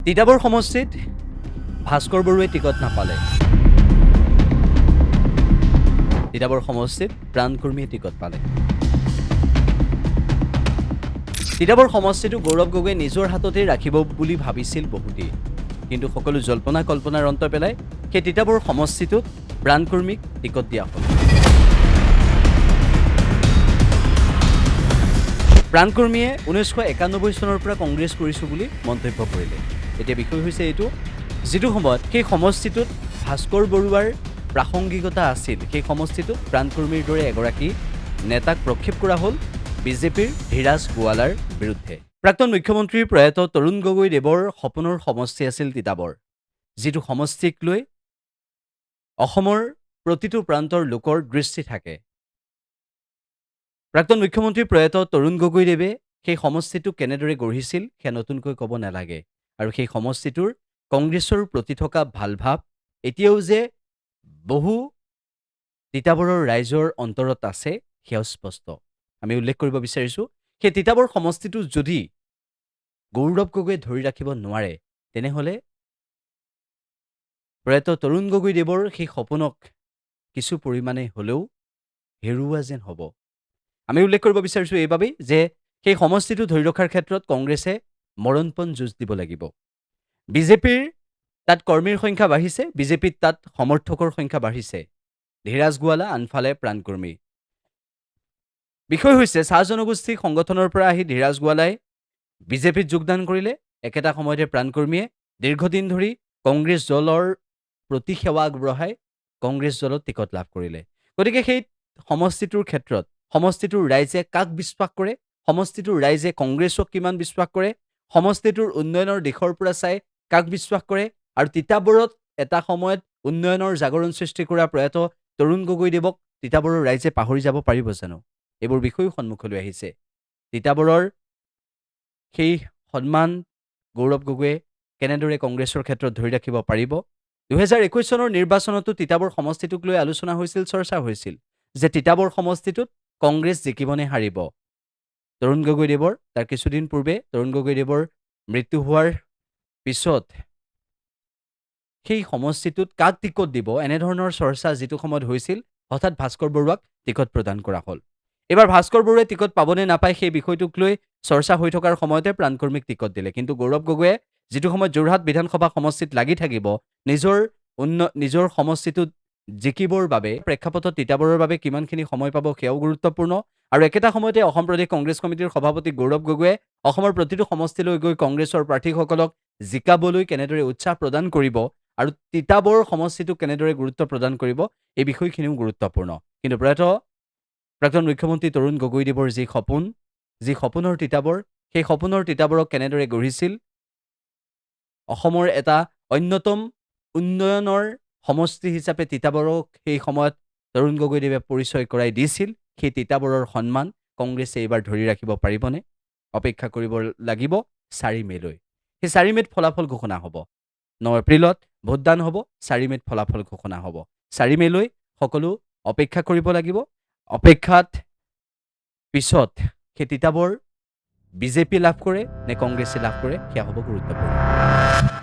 তিতাবৰ সমষ্টিত ভাস্কৰ বৰুৱাই টিকট নাপালে। তিতাবৰ সমষ্টিত প্ৰাণকৰ্মীয়ে টিকট পালে। তিতাবৰ সমষ্টিটো গৌৰৱ গগৈয়ে নিজৰ হাততে ৰাখিব বুলি ভাবিছিল বহুতেই, কিন্তু সকলো জল্পনা কল্পনাৰ অন্ত পেলাই সেই তিতাবৰ সমষ্টিটোত প্ৰাণকৰ্মীক টিকট দিয়া হ'ল। প্ৰাণকৰ্মীয়ে 1991 চনৰ পৰা কংগ্ৰেছ কৰিছোঁ বুলি মন্তব্য কৰিলে। এতিয়া বিষয় হৈছে এইটো, যিটো সময়ত সেই সমষ্টিটোত ভাস্কৰ বৰুৱাৰ প্ৰাসংগিকতা আছিল, সেই সমষ্টিটোত প্ৰাণকৰ্মীৰ দৰে এগৰাকী নেতাক প্ৰক্ষেপ কৰা হ'ল বিজেপিৰ ধীৰাজ গোৱালাৰ বিৰুদ্ধে। প্ৰাক্তন মুখ্যমন্ত্ৰী প্ৰয়াত তৰুণ গগৈদেৱৰ সপোনৰ সমষ্টি আছিল তিতাবৰ, যিটো সমষ্টিক লৈ অসমৰ প্ৰতিটো প্ৰান্তৰ লোকৰ দৃষ্টি থাকে। প্ৰাক্তন মুখ্যমন্ত্ৰী প্ৰয়াত তৰুণ গগৈদেৱে সেই সমষ্টিটো কেনেদৰে গঢ়িছিল সেয়া নতুনকৈ ক'ব নালাগে, আৰু সেই সমষ্টিটোৰ কংগ্ৰেছৰ প্ৰতি থকা ভাল ভাৱ এতিয়াও যে বহু তিতাবৰৰ ৰাইজৰ অন্তৰত আছে সেয়াও স্পষ্ট। আমি উল্লেখ কৰিব বিচাৰিছোঁ, সেই তিতাবৰ সমষ্টিটো যদি গৌৰৱ গগৈয়ে ধৰি ৰাখিব নোৱাৰে, তেনেহ'লে প্ৰয়াত তৰুণ গগৈদেৱৰ সেই সপোনক কিছু পৰিমাণে হ'লেও হেৰুওৱা যেন হ'ব। আমি উল্লেখ কৰিব বিচাৰিছোঁ এইবাবেই যে সেই সমষ্টিটো ধৰি ৰখাৰ ক্ষেত্ৰত কংগ্ৰেছে মৰণপণ যুঁজ দিব লাগিব। বিজেপিৰ তাত কৰ্মীৰ সংখ্যা বাঢ়িছে, বিজেপিত তাত সমৰ্থকৰ সংখ্যা বাঢ়িছে। ধীৰাজ গোৱালা, আনফালে প্ৰাণকৰ্মী। বিষয় হৈছে, চাহ জনগোষ্ঠী সংগঠনৰ পৰা আহি ধীৰাজ গোৱালাই বিজেপিত যোগদান কৰিলে, একেটা সময়তে প্ৰাণকৰ্মীয়ে দীৰ্ঘদিন ধৰি কংগ্ৰেছ দলৰ প্ৰতি সেৱা আগবঢ়াই কংগ্ৰেছ দলত টিকট লাভ কৰিলে। গতিকে সেই সমষ্টিটোৰ ক্ষেত্ৰত সমষ্টিটোৰ ৰাইজে কাক বিশ্বাস কৰে, সমষ্টিটোৰ ৰাইজে কংগ্ৰেছক কিমান বিশ্বাস কৰে, সমষ্টিটোৰ উন্নয়নৰ দিশৰ পৰা চাই কাক বিশ্বাস কৰে, আৰু তিতাবৰত এটা সময়ত উন্নয়নৰ জাগৰণ সৃষ্টি কৰা প্ৰয়াত তৰুণ গগৈদেৱক তিতাবৰৰ ৰাইজে পাহৰি যাব পাৰিব জানো? এইবোৰ বিষয়ো সন্মুখলৈ আহিছে। তিতাবৰৰ সেই সন্মান গৌৰৱ গগৈয়ে কেনেদৰে কংগ্ৰেছৰ ক্ষেত্ৰত ধৰি ৰাখিব পাৰিব? 2021 চনৰ নিৰ্বাচনতো তিতাবৰ সমষ্টিটোক লৈ আলোচনা হৈছিল, চৰ্চা হৈছিল যে তিতাবৰ সমষ্টিটোত কংগ্ৰেছ জিকিবনে হাৰিব। তৰুণ গগৈদেৱৰ তাৰ কিছুদিন পূৰ্বে তৰুণ গগৈদেৱৰ মৃত্যু হোৱাৰ পিছত সেই সমষ্টিটোত কাক টিকট দিব, এনেধৰণৰ চৰ্চা যিটো সময়ত হৈছিল, হঠাৎ ভাস্কৰ বৰুৱাক টিকট প্ৰদান কৰা হ'ল। এইবাৰ ভাস্কৰ বৰুৱাই টিকট পাবনে নাপায় সেই বিষয়টোক লৈ চৰ্চা হৈ থকাৰ সময়তে প্ৰাণকৰ্মীক টিকট দিলে। কিন্তু গৌৰৱ গগৈয়ে যিটো সময়ত যোৰহাট বিধানসভা সমষ্টিত লাগি থাকিব, নিজৰ সমষ্টিটোত জিকিবৰ বাবে প্ৰেক্ষাপটত তিতাবৰৰ বাবে কিমানখিনি সময় পাব সেয়াও গুৰুত্বপূৰ্ণ। আৰু একেটা সময়তে অসম প্ৰদেশ কংগ্ৰেছ কমিটিৰ সভাপতি গৌৰৱ গগৈয়ে অসমৰ প্ৰতিটো সমষ্টিলৈ গৈ কংগ্ৰেছৰ প্ৰাৰ্থীসকলক জিকাবলৈ কেনেদৰে উৎসাহ প্ৰদান কৰিব আৰু তিতাবৰ সমষ্টিটোক কেনেদৰে গুৰুত্ব প্ৰদান কৰিব, এই বিষয়খিনিও গুৰুত্বপূৰ্ণ। কিন্তু প্ৰাক্তন মুখ্যমন্ত্ৰী তৰুণ গগৈদেৱৰ যি সপোনৰ তিতাবৰ, সেই সপোনৰ তিতাবৰক কেনেদৰে গঢ়িছিল, অসমৰ এটা অন্যতম উন্নয়নৰ সমষ্টি হিচাপে তিতাবৰক সেই সময়ত তৰুণ গগৈদেৱে পৰিচয় কৰাই দিছিল, সেই তিতাবৰৰ সন্মান কংগ্ৰেছে এইবাৰ ধৰি ৰাখিব পাৰিবনে? অপেক্ষা কৰিব লাগিব 4 মে'লৈ। সেই 4 মে'ত ফলাফল ঘোষণা হ'ব। 9 এপ্ৰিলত ভোটদান হ'ব, 4 মে'ত ফলাফল ঘোষণা হ'ব। 4 মে'লৈ সকলো অপেক্ষা কৰিব লাগিব। অপেক্ষাত পিছত সেই তিতাবৰ বিজেপি লাভ কৰে নে কংগ্ৰেছে লাভ কৰে, সেয়া হ'ব গুৰুত্বপূৰ্ণ।